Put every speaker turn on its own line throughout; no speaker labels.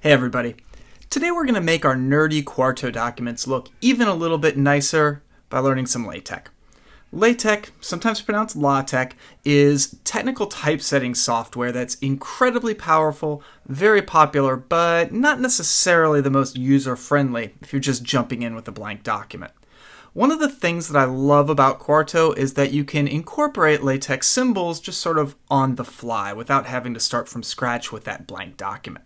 Hey everybody. Today we're going to make our nerdy Quarto documents look even a little bit nicer by learning some LaTeX. LaTeX, sometimes pronounced LaTeX, is technical typesetting software that's incredibly powerful, very popular, but not necessarily the most user-friendly if you're just jumping in with a blank document. One of the things that I love about Quarto is that you can incorporate LaTeX symbols just sort of on the fly without having to start from scratch with that blank document.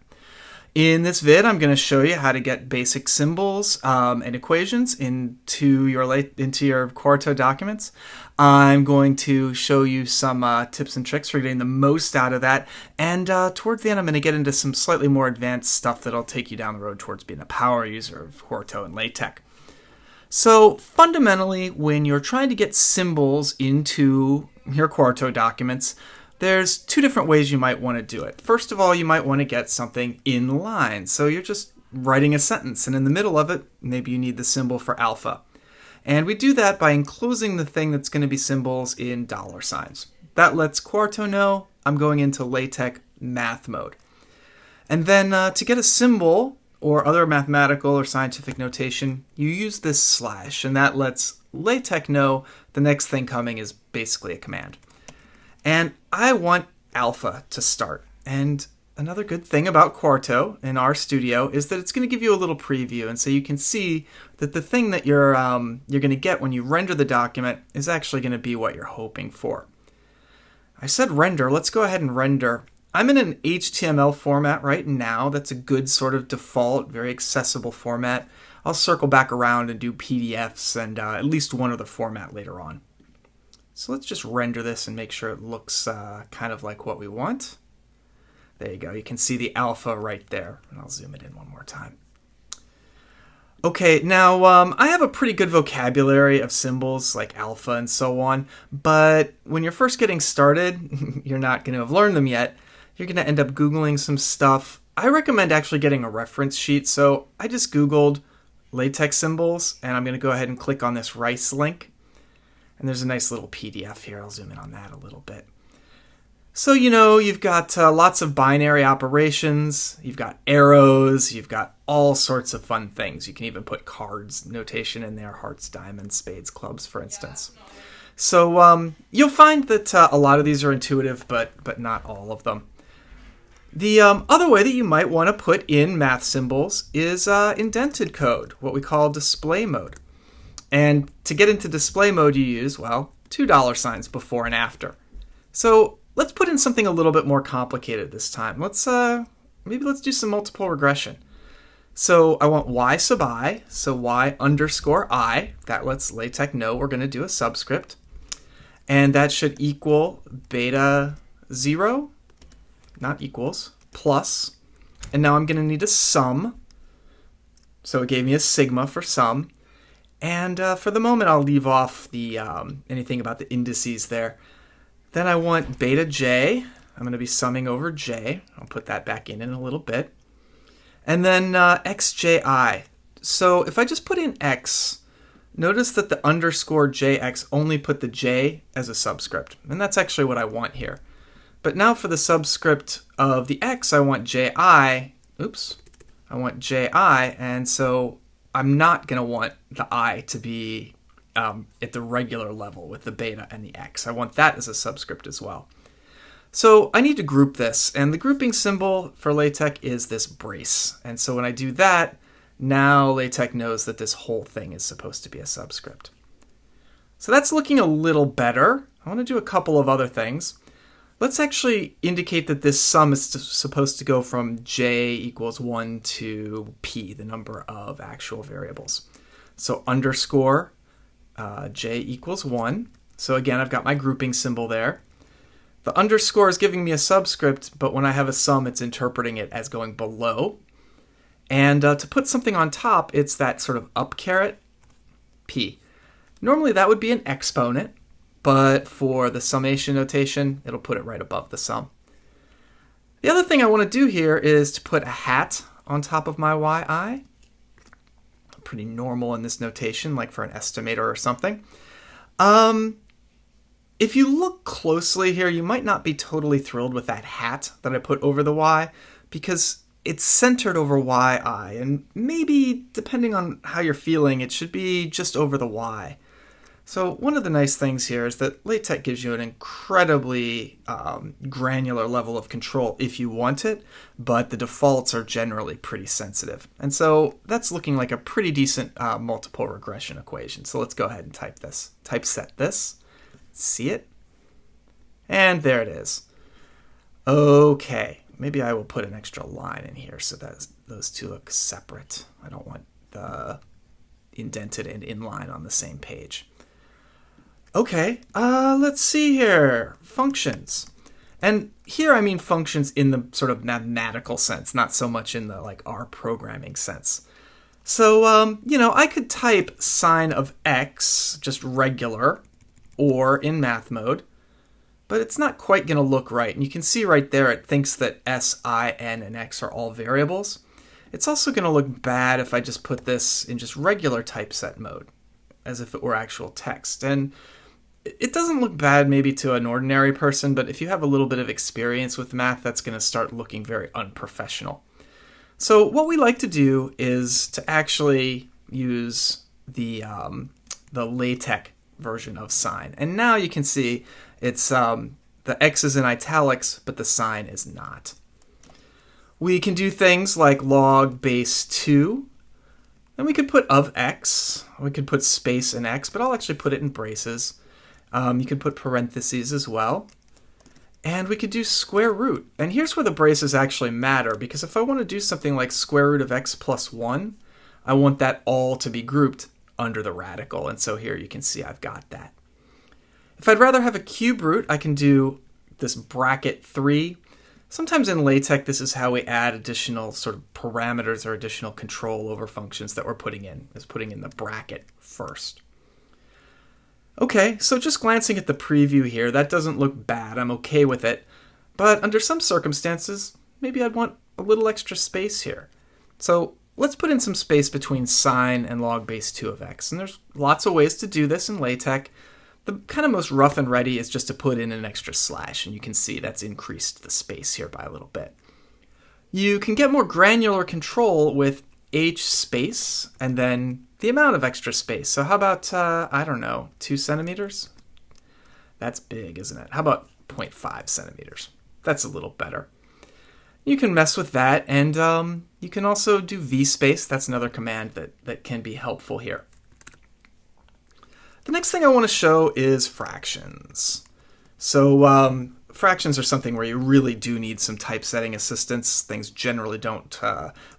In this vid, I'm going to show you how to get basic symbols and equations into your Quarto documents. I'm going to show you some tips and tricks for getting the most out of that. And towards the end, I'm going to get into some slightly more advanced stuff that'll take you down the road towards being a power user of Quarto and LaTeX. So fundamentally, when you're trying to get symbols into your Quarto documents, there's two different ways you might want to do it. First of all, you might want to get something in line. So you're just writing a sentence, and in the middle of it, maybe you need the symbol for alpha. And we do that by enclosing the thing that's going to be symbols in dollar signs. That lets Quarto know I'm going into LaTeX math mode. And then to get a symbol or other mathematical or scientific notation, you use this slash, and that lets LaTeX know the next thing coming is basically a command. And I want alpha to start. And another good thing about Quarto in our studio is that it's going to give you a little preview. And so you can see that the thing that you're going to get when you render the document is actually going to be what you're hoping for. I said render. Let's go ahead and render. I'm in an HTML format right now. That's a good sort of default, very accessible format. I'll circle back around and do PDFs and at least one other format later on. So let's just render this and make sure it looks kind of like what we want. There you go. You can see the alpha right there. And I'll zoom it in one more time. Okay, now I have a pretty good vocabulary of symbols like alpha and so on. But when you're first getting started, you're not going to have learned them yet. You're going to end up Googling some stuff. I recommend actually getting a reference sheet. So I just Googled LaTeX symbols, and I'm going to go ahead and click on this rice link. And there's a nice little PDF here. I'll zoom in on that a little bit. So, you've got lots of binary operations. You've got arrows. You've got all sorts of fun things. You can even put cards notation in there. Hearts, diamonds, spades, clubs, for instance. So you'll find that a lot of these are intuitive, but not all of them. The other way that you might want to put in math symbols is indented code, what we call display mode. And to get into display mode, you use, well, $2 signs before and after. So let's put in something a little bit more complicated this time. Let's do some multiple regression. So I want y sub I, so y underscore I. That lets LaTeX know we're going to do a subscript. And that should equal beta 0, not equals, plus. And now I'm going to need a sum. So it gave me a sigma for sum. And for the moment, I'll leave off the anything about the indices there. Then I want beta j. I'm going to be summing over j. I'll put that back in a little bit. And then xji. So if I just put in x, notice that the underscore jx only put the j as a subscript. And that's actually what I want here. But now for the subscript of the x, I want ji. I want ji. And so I'm not going to want the I to be at the regular level with the beta and the x. I want that as a subscript as well. So I need to group this, and the grouping symbol for LaTeX is this brace. And so when I do that, now LaTeX knows that this whole thing is supposed to be a subscript. So that's looking a little better. I want to do a couple of other things. Let's actually indicate that this sum is supposed to go from j equals 1 to p, the number of actual variables. So underscore j equals 1. So again, I've got my grouping symbol there. The underscore is giving me a subscript, but when I have a sum, it's interpreting it as going below. And to put something on top, it's that sort of up caret p. Normally that would be an exponent. But for the summation notation, it'll put it right above the sum. The other thing I want to do here is to put a hat on top of my yi. Pretty normal in this notation, like for an estimator or something. If you look closely here, you might not be totally thrilled with that hat that I put over the y, because it's centered over yi, and maybe, depending on how you're feeling, it should be just over the y. So one of the nice things here is that LaTeX gives you an incredibly granular level of control if you want it, but the defaults are generally pretty sensitive. And so that's looking like a pretty decent multiple regression equation. So let's go ahead and typeset this, see it, and there it is. Okay, maybe I will put an extra line in here so that those two look separate. I don't want the indented and inline on the same page. Okay, let's see here. Functions. And here I mean functions in the sort of mathematical sense, not so much in the like R programming sense. So, I could type sine of x, just regular, or in math mode, but it's not quite going to look right. And you can see right there it thinks that s, I, n, and x are all variables. It's also going to look bad if I just put this in just regular typeset mode, as if it were actual text. And it doesn't look bad maybe to an ordinary person, but if you have a little bit of experience with math, that's going to start looking very unprofessional. So what we like to do is to actually use the LaTeX version of sine. And now you can see it's the x is in italics, but the sine is not. We can do things like log base 2. Then we could put of x. We could put space in x, but I'll actually put it in braces. You could put parentheses as well. And we could do square root. And here's where the braces actually matter, because if I want to do something like square root of x plus 1, I want that all to be grouped under the radical. And so here you can see I've got that. If I'd rather have a cube root, I can do this bracket 3. Sometimes in LaTeX, this is how we add additional sort of parameters or additional control over functions that we're putting in, is putting in the bracket first. Okay, so just glancing at the preview here, that doesn't look bad. I'm okay with it. But under some circumstances, maybe I'd want a little extra space here. So let's put in some space between sine and log base 2 of x. And there's lots of ways to do this in LaTeX. The kind of most rough and ready is just to put in an extra slash, and you can see that's increased the space here by a little bit. You can get more granular control with h space and then the amount of extra space. So how about, 2 centimeters? That's big, isn't it? How about 0.5 centimeters? That's a little better. You can mess with that, and you can also do vspace. That's another command that can be helpful here. The next thing I want to show is fractions. So fractions are something where you really do need some typesetting assistance. Things generally don't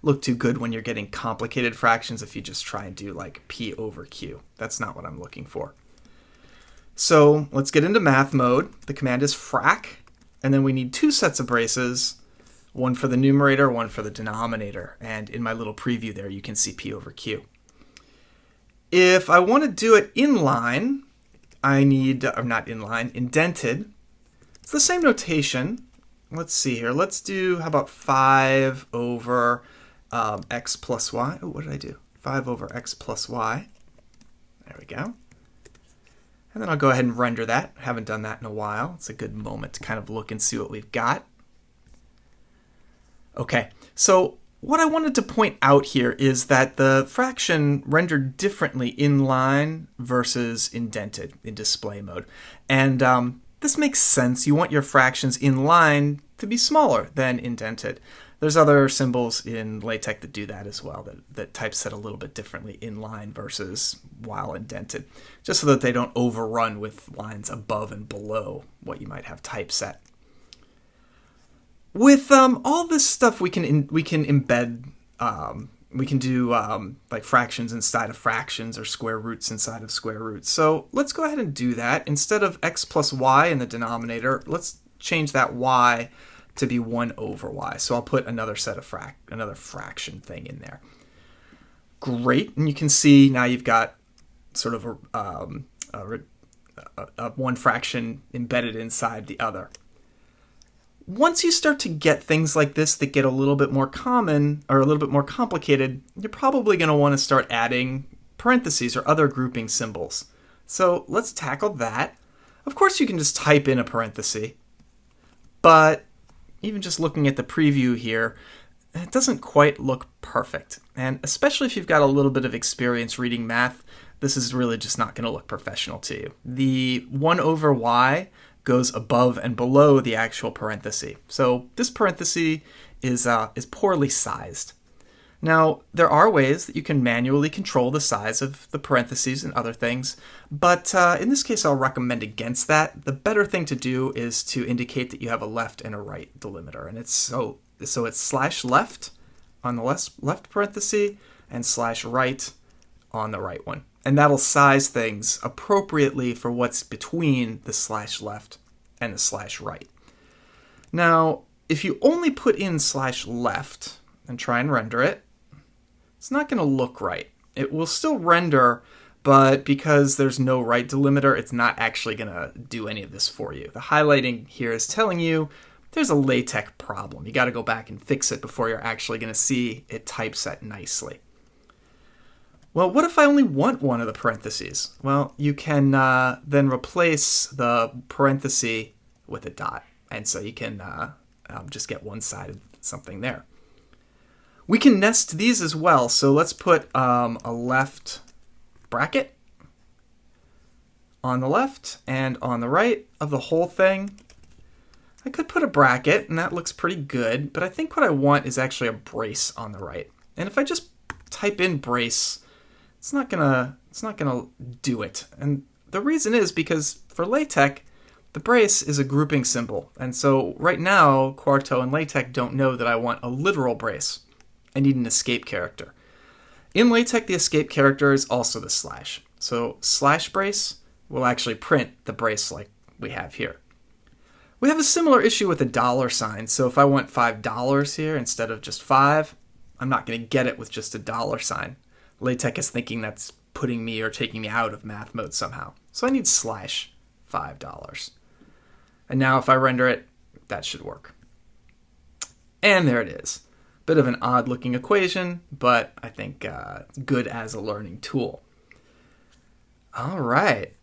look too good when you're getting complicated fractions if you just try and do like p over q. That's not what I'm looking for. So let's get into math mode. The command is frac, and then we need 2 sets of braces, one for the numerator, one for the denominator. And in my little preview there, you can see p over q. If I want to do it inline, I need, or not inline, indented. It's the same notation. Let's see here. Let's do, how about 5 over x plus y? Oh, what did I do? 5 over x plus y. There we go. And then I'll go ahead and render that. I haven't done that in a while. It's a good moment to kind of look and see what we've got. Okay, so what I wanted to point out here is that the fraction rendered differently inline versus indented in display mode. And this makes sense. You want your fractions inline to be smaller than indented. There's other symbols in LaTeX that do that as well, that typeset a little bit differently inline versus while indented, just so that they don't overrun with lines above and below what you might have typeset. With all this stuff, we can embed, we can do like fractions inside of fractions or square roots inside of square roots. So let's go ahead and do that. Instead of x plus y in the denominator, let's change that y to be 1 over y. So I'll put another set of another fraction thing in there. Great, and you can see now you've got sort of a one fraction embedded inside the other. Once you start to get things like this that get a little bit more common or a little bit more complicated, you're probably going to want to start adding parentheses or other grouping symbols. So let's tackle that. Of course, you can just type in a parenthesis, but even just looking at the preview here, it doesn't quite look perfect. And especially if you've got a little bit of experience reading math, this is really just not going to look professional to you. The 1 over y goes above and below the actual parenthesis. So this parenthesis is poorly sized. Now, there are ways that you can manually control the size of the parentheses and other things, but in this case I'll recommend against that. The better thing to do is to indicate that you have a left and a right delimiter, and it's slash left on the left parenthesis and slash right on the right one. And that'll size things appropriately for what's between the slash left and the slash right. Now, if you only put in slash left and try and render it, it's not going to look right. It will still render, but because there's no right delimiter, it's not actually going to do any of this for you. The highlighting here is telling you there's a LaTeX problem. You got to go back and fix it before you're actually going to see it typeset nicely. Well, what if I only want one of the parentheses? Well, you can then replace the parenthesis with a dot, and so you can just get one side of something there. We can nest these as well, so let's put a left bracket on the left and on the right of the whole thing. I could put a bracket, and that looks pretty good, but I think what I want is actually a brace on the right. And if I just type in brace, it's not gonna do it. And the reason is because for LaTeX, the brace is a grouping symbol. And so right now, Quarto and LaTeX don't know that I want a literal brace. I need an escape character. In LaTeX, the escape character is also the slash. So slash brace will actually print the brace like we have here. We have a similar issue with a dollar sign. So if I want $5 here instead of just 5, I'm not going to get it with just a dollar sign. LaTeX is thinking that's putting me or taking me out of math mode somehow. So I need slash $5. And now if I render it, that should work. And there it is. Bit of an odd looking equation, but I think good as a learning tool. All right.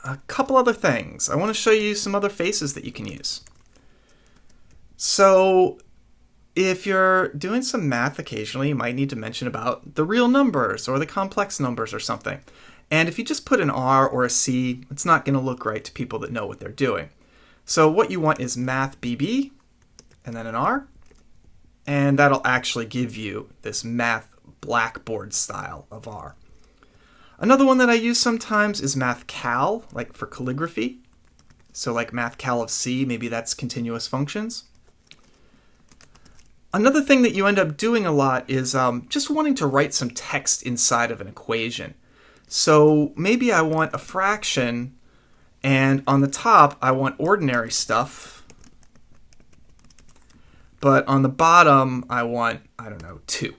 A couple other things. I want to show you some other faces that you can use. So if you're doing some math occasionally, you might need to mention about the real numbers or the complex numbers or something. And if you just put an R or a C, it's not going to look right to people that know what they're doing. So what you want is math BB and then an R. And that'll actually give you this math blackboard style of R. Another one that I use sometimes is math cal, like for calligraphy. So like math cal of C, maybe that's continuous functions. Another thing that you end up doing a lot is just wanting to write some text inside of an equation. So maybe I want a fraction, and on the top I want ordinary stuff. But on the bottom, I want, 2.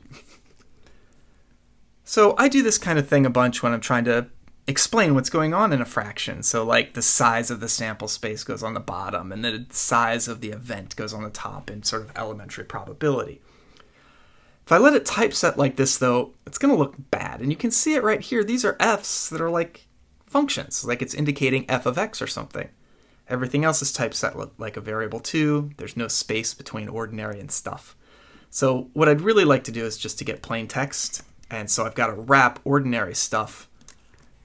So I do this kind of thing a bunch when I'm trying to explain what's going on in a fraction. So like the size of the sample space goes on the bottom, and the size of the event goes on the top in sort of elementary probability. If I let it typeset like this, though, it's going to look bad. And you can see it right here. These are f's that are like functions, like it's indicating f of x or something. Everything else is typeset like a variable 2. There's no space between ordinary and stuff. So what I'd really like to do is just to get plain text. And so I've got to wrap ordinary stuff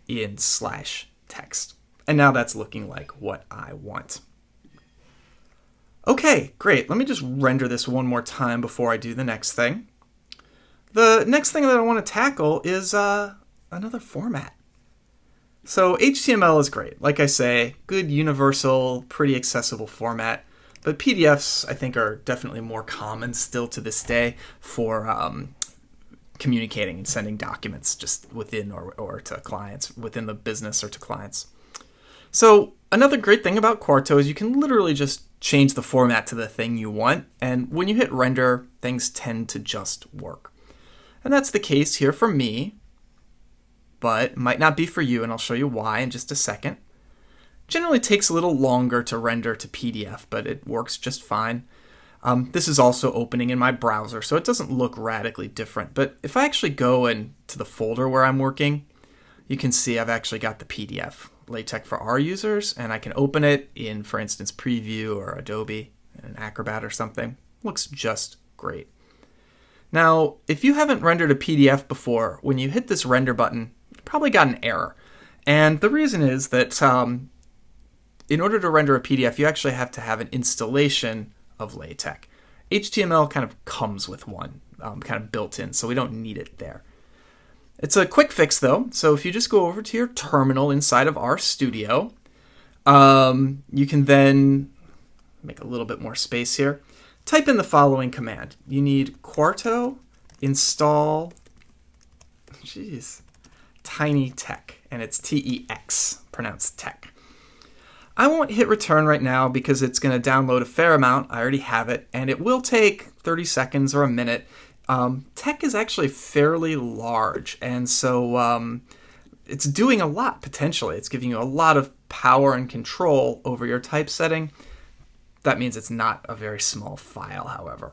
in slash text. And now that's looking like what I want. Okay, great. Let me just render this one more time before I do the next thing. The next thing that I want to tackle is another format. So HTML is great. Like I say, good, universal, pretty accessible format. But PDFs, I think, are definitely more common still to this day for communicating and sending documents just within or to clients, within the business or to clients. So another great thing about Quarto is you can literally just change the format to the thing you want. And when you hit render, things tend to just work. And that's the case here for me, but might not be for you, and I'll show you why in just a second. Generally takes a little longer to render to PDF, but it works just fine. This is also opening in my browser, so it doesn't look radically different. But if I actually go into the folder where I'm working, you can see I've actually got the PDF, LaTeX for R users, and I can open it in, for instance, Preview or Adobe, an Acrobat or something. Looks just great. Now, if you haven't rendered a PDF before, when you hit this render button, you probably got an error. And the reason is that in order to render a PDF, you actually have to have an installation of LaTeX. HTML kind of comes with one, kind of built in, so we don't need it there. It's a quick fix, though. So if you just go over to your terminal inside of RStudio, you can then make a little bit more space here. Type in the following command. You need Quarto install, TinyTeX, and it's TEX, pronounced tech. I won't hit return right now because it's going to download a fair amount. I already have it, and it will take 30 seconds or a minute. Tech is actually fairly large, and so it's doing a lot potentially. It's giving you a lot of power and control over your typesetting. That means it's not a very small file, however.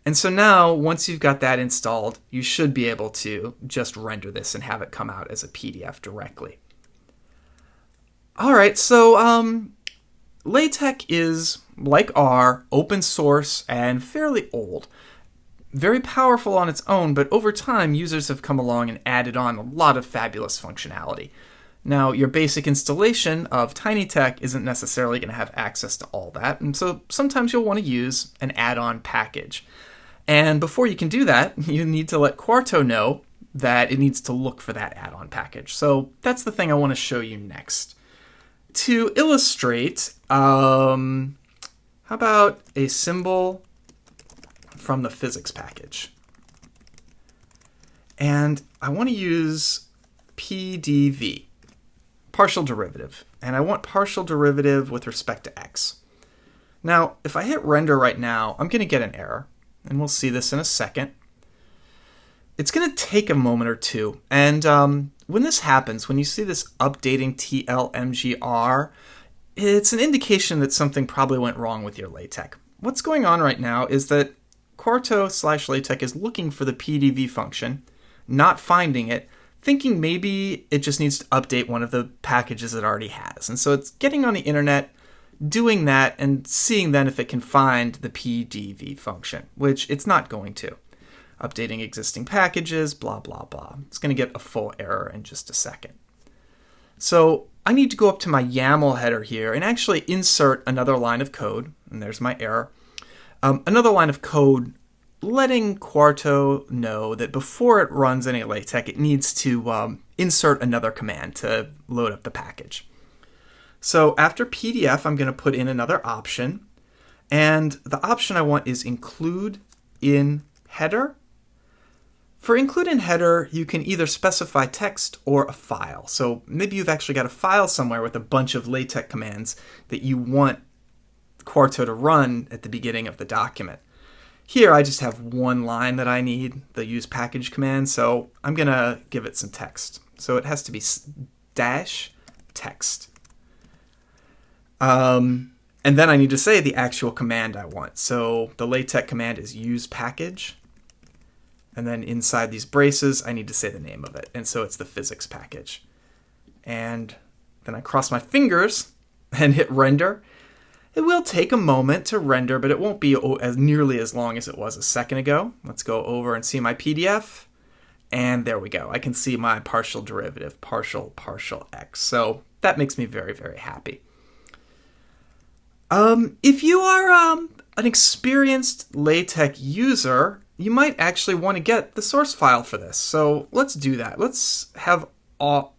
And so now, once you've got that installed, you should be able to just render this and have it come out as a PDF directly. All right, so LaTeX is, like R, open source and fairly old. Very powerful on its own, but over time, users have come along and added on a lot of fabulous functionality. Now, your basic installation of TinyTeX isn't necessarily going to have access to all that, and so sometimes you'll want to use an add-on package. And before you can do that, you need to let Quarto know that it needs to look for that add-on package. So that's the thing I want to show you next. To illustrate, how about a symbol from the physics package? And I want to use PDV, partial derivative. And I want partial derivative with respect to x. Now, if I hit render right now, I'm going to get an error. And we'll see this in a second. It's going to take a moment or two. And when this happens, when you see this updating TLMGR, it's an indication that something probably went wrong with your LaTeX. What's going on right now is that Quarto/LaTeX is looking for the PDV function, not finding it, thinking maybe it just needs to update one of the packages it already has. And so it's getting on the internet, doing that, and seeing then if it can find the PDV function, which it's not going to. Updating existing packages, blah, blah, blah. It's going to get a full error in just a second. So I need to go up to my YAML header here and actually insert another line of code, and there's my error. Another line of code letting Quarto know that before it runs any LaTeX, it needs to insert another command to load up the package. So after PDF, I'm going to put in another option, and the option I want is include in header. For include in header, you can either specify text or a file. So maybe you've actually got a file somewhere with a bunch of LaTeX commands that you want Quarto to run at the beginning of the document. Here, I just have one line that I need, the use package command, so I'm going to give it some text. So it has to be dash text. And then I need to say the actual command I want. So the LaTeX command is use package. And then inside these braces, I need to say the name of it. And so it's the physics package. And then I cross my fingers and hit render. It will take a moment to render, but it won't be as nearly as long as it was a second ago. Let's go over and see my PDF. And there we go. I can see my partial derivative, partial x. So that makes me very, very happy. If you are an experienced LaTeX user, you might actually want to get the source file for this. So let's do that. Let's have R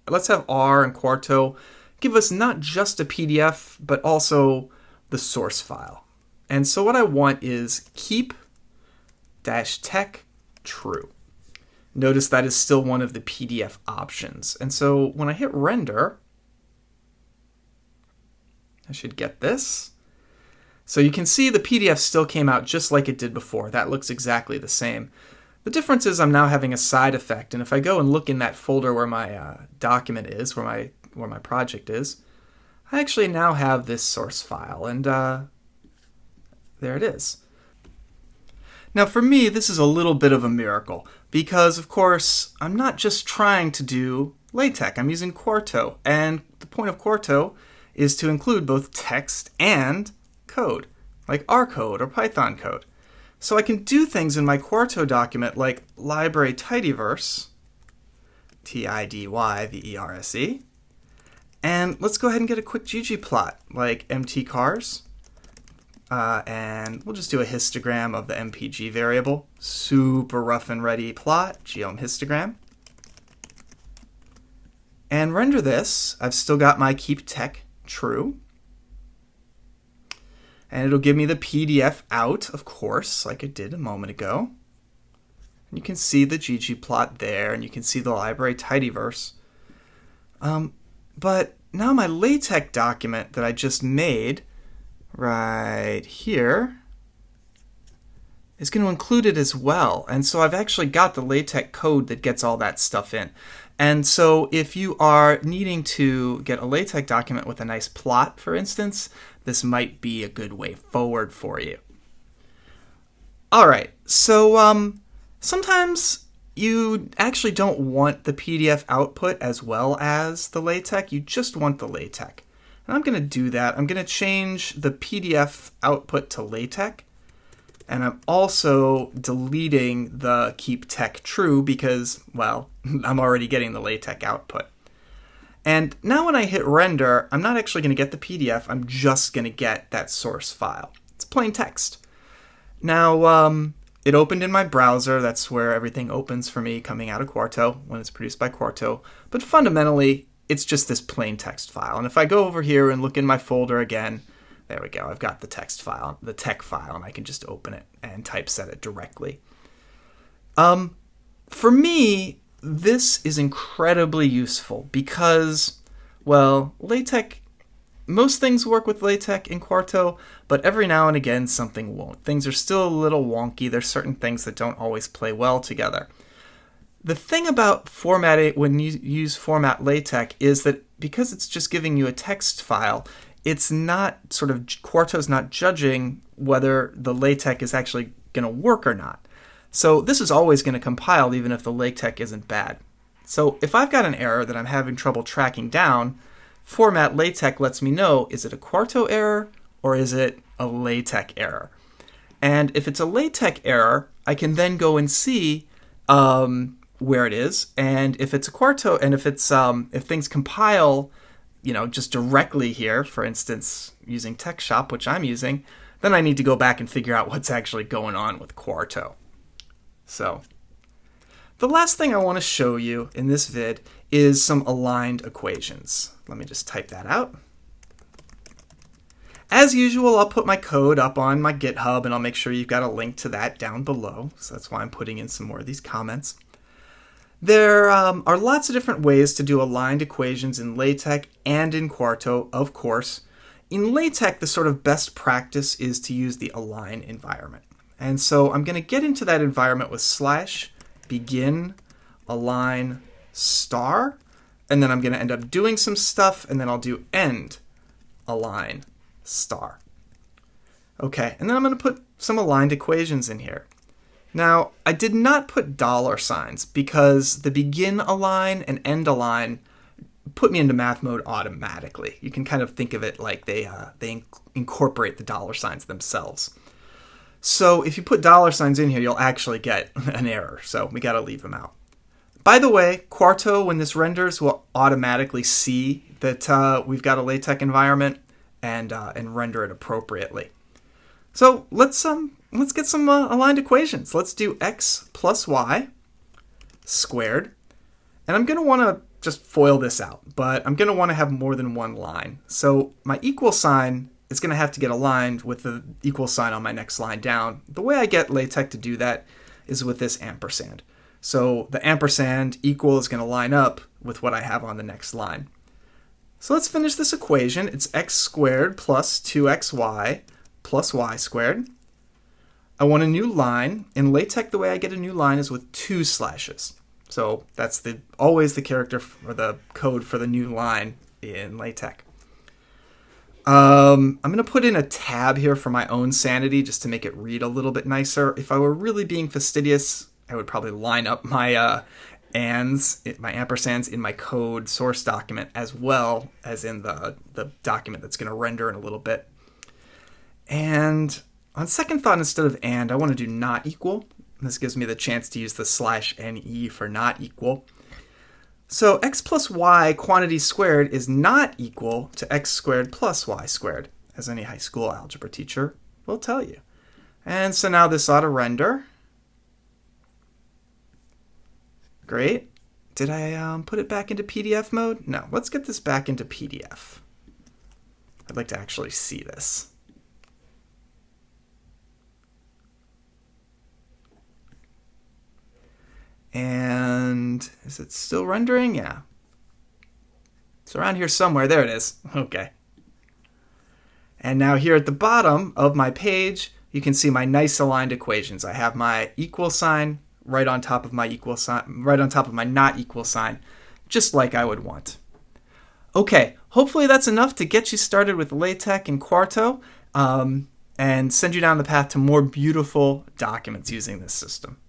and Quarto give us not just a PDF, but also the source file. And so what I want is keep-tech true. Notice that is still one of the PDF options. And so when I hit render, I should get this. So you can see the PDF still came out just like it did before. That looks exactly the same. The difference is I'm now having a side effect, and if I go and look in that folder where my document is, where my project is, I actually now have this source file, and there it is. Now for me, this is a little bit of a miracle, because of course, I'm not just trying to do LaTeX, I'm using Quarto, and the point of Quarto is to include both text and code. like R code or Python code. So I can do things in my Quarto document like library tidyverse, T-I-D-Y-V-E-R-S-E, and let's go ahead and get a quick ggplot like mtcars, and we'll just do a histogram of the mpg variable, super rough and ready plot, geom histogram. And render this. I've still got my keep tech true. And it'll give me the PDF out, of course, like it did a moment ago. And you can see the ggplot there, and you can see the library tidyverse. But now my LaTeX document that I just made right here is going to include it as well. And so I've actually got the LaTeX code that gets all that stuff in. And so if you are needing to get a LaTeX document with a nice plot, for instance, this might be a good way forward for you. All right, so sometimes you actually don't want the PDF output as well as the LaTeX. You just want the LaTeX. And I'm going to do that. I'm going to change the PDF output to LaTeX. And I'm also deleting the keep tech true because, well, I'm already getting the LaTeX output. And now when I hit render, I'm not actually going to get the PDF. I'm just going to get that source file. It's plain text. Now, it opened in my browser. That's where everything opens for me coming out of Quarto when it's produced by Quarto. But fundamentally, it's just this plain text file. And if I go over here and look in my folder again, there we go. I've got the text file, the tech file, and I can just open it and typeset it directly. For me, this is incredibly useful because, well, LaTeX, most things work with LaTeX in Quarto, but every now and again something won't. Things are still a little wonky. There's certain things that don't always play well together. The thing about formatting when you use format LaTeX is that because it's just giving you a text file, it's not Quarto's not judging whether the LaTeX is actually going to work or not. So this is always going to compile even if the LaTeX isn't bad. So if I've got an error that I'm having trouble tracking down, format LaTeX lets me know, is it a Quarto error or is it a LaTeX error? And if it's a LaTeX error, I can then go and see where it is. And if it's a Quarto, and if things compile just directly here, for instance, using TextShop, which I'm using, then I need to go back and figure out what's actually going on with Quarto. So, the last thing I want to show you in this vid is some aligned equations. Let me just type that out. As usual, I'll put my code up on my GitHub, and I'll make sure you've got a link to that down below. So that's why I'm putting in some more of these comments. There are lots of different ways to do aligned equations in LaTeX and in Quarto, of course. In LaTeX, the sort of best practice is to use the align environment. And so I'm going to get into that environment with /begin align star, and then I'm going to end up doing some stuff, and then I'll do end align star. Okay, and then I'm going to put some aligned equations in here. Now, I did not put dollar signs because the begin align and end align put me into math mode automatically. You can kind of think of it like they incorporate the dollar signs themselves. So if you put dollar signs in here, you'll actually get an error. So we got to leave them out. By the way, Quarto, when this renders, will automatically see that we've got a LaTeX environment and render it appropriately. So let's get some aligned equations. Let's do x plus y squared. And I'm going to want to just FOIL this out, but I'm going to want to have more than one line. So my equal sign is going to have to get aligned with the equal sign on my next line down. The way I get LaTeX to do that is with this ampersand. So the ampersand equal is going to line up with what I have on the next line. So let's finish this equation. It's x squared plus 2xy plus y squared. I want a new line. In LaTeX, the way I get a new line is with 2 slashes. So that's always the character or the code for the new line in LaTeX. I'm going to put in a tab here for my own sanity just to make it read a little bit nicer. If I were really being fastidious, I would probably line up my my ampersands in my code source document as well as in the document that's going to render in a little bit. And on second thought, instead of and, I want to do not equal. This gives me the chance to use the /ne for not equal. So x plus y quantity squared is not equal to x squared plus y squared, as any high school algebra teacher will tell you. And so now this ought to render. Great. Did I put it back into PDF mode? No. Let's get this back into PDF. I'd like to actually see this. And is it still rendering? Yeah. It's around here somewhere. There it is. Okay. And now here at the bottom of my page, you can see my nice aligned equations. I have my equal sign right on top of my equal sign, right on top of my not equal sign, just like I would want. Okay, hopefully that's enough to get you started with LaTeX and Quarto and send you down the path to more beautiful documents using this system.